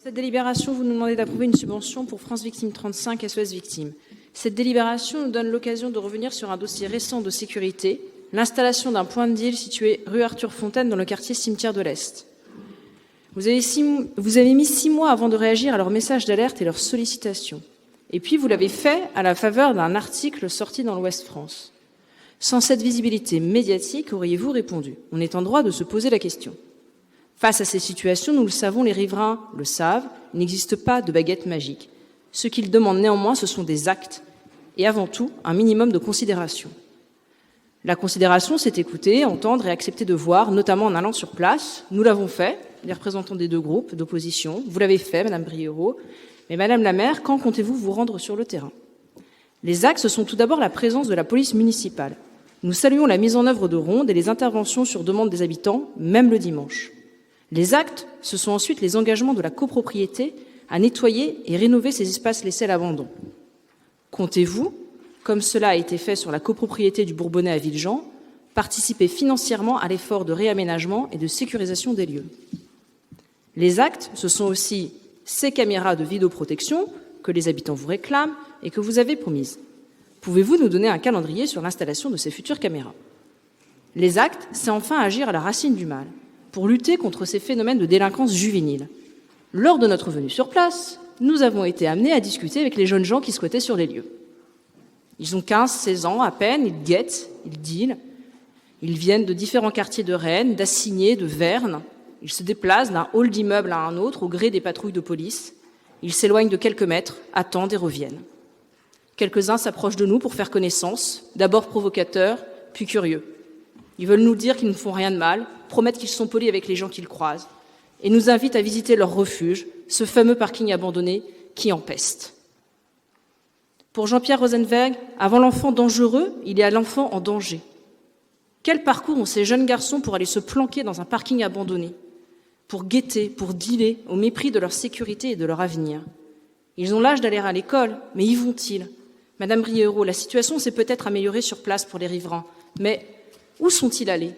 Cette délibération, vous nous demandez d'approuver une subvention pour France Victime 35 SOS Victimes. Cette délibération nous donne l'occasion de revenir sur un dossier récent de sécurité, l'installation d'un point de deal situé rue Arthur Fontaine dans le quartier Cimetière de l'Est. Vous avez mis 6 mois avant de réagir à leurs messages d'alerte et leurs sollicitations. Et puis vous l'avez fait à la faveur d'un article sorti dans l'Ouest France. Sans cette visibilité médiatique, auriez-vous répondu? On est en droit de se poser la question. Face à ces situations, nous le savons, les riverains le savent, il n'existe pas de baguette magique. Ce qu'ils demandent néanmoins, ce sont des actes et avant tout, un minimum de considération. La considération, c'est écouter, entendre et accepter de voir, notamment en allant sur place. Nous l'avons fait, les représentants des deux groupes d'opposition. Vous l'avez fait, Madame Briereau. Mais Madame la maire, quand comptez-vous vous rendre sur le terrain? Les axes sont tout d'abord la présence de la police municipale. Nous saluons la mise en œuvre de rondes et les interventions sur demande des habitants, même le dimanche. Les actes, ce sont ensuite les engagements de la copropriété à nettoyer et rénover ces espaces laissés à l'abandon. Comptez-vous, comme cela a été fait sur la copropriété du Bourbonnais à Villejean, participer financièrement à l'effort de réaménagement et de sécurisation des lieux? Les actes, ce sont aussi ces caméras de vidéoprotection que les habitants vous réclament et que vous avez promises. Pouvez-vous nous donner un calendrier sur l'installation de ces futures caméras? Les actes, c'est enfin agir à la racine du mal, pour lutter contre ces phénomènes de délinquance juvénile. Lors de notre venue sur place, nous avons été amenés à discuter avec les jeunes gens qui squattaient sur les lieux. Ils ont 15-16 ans à peine, ils guettent, ils dealent. Ils viennent de différents quartiers de Rennes, d'Assigné, de Verne. Ils se déplacent d'un hall d'immeuble à un autre au gré des patrouilles de police. Ils s'éloignent de quelques mètres, attendent et reviennent. Quelques-uns s'approchent de nous pour faire connaissance, d'abord provocateurs, puis curieux. Ils veulent nous dire qu'ils ne font rien de mal, promettent qu'ils sont polis avec les gens qu'ils croisent, et nous invitent à visiter leur refuge, ce fameux parking abandonné qui empeste. Pour Jean-Pierre Rosenberg, avant l'enfant dangereux, il y a l'enfant en danger. Quel parcours ont ces jeunes garçons pour aller se planquer dans un parking abandonné, pour guetter, pour dealer, au mépris de leur sécurité et de leur avenir? Ils ont l'âge d'aller à l'école, mais y vont-ils? Madame Briereau, la situation s'est peut-être améliorée sur place pour les riverains, mais où sont-ils allés?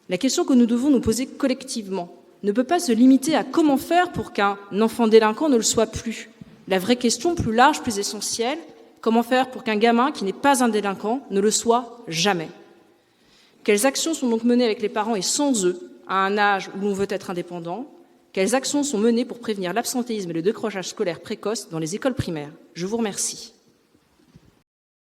La question que nous devons nous poser collectivement ne peut pas se limiter à comment faire pour qu'un enfant délinquant ne le soit plus. La vraie question, plus large, plus essentielle, comment faire pour qu'un gamin qui n'est pas un délinquant ne le soit jamais? Quelles actions sont donc menées avec les parents et sans eux, à un âge où l'on veut être indépendant? Quelles actions sont menées pour prévenir l'absentéisme et le décrochage scolaire précoce dans les écoles primaires? Je vous remercie.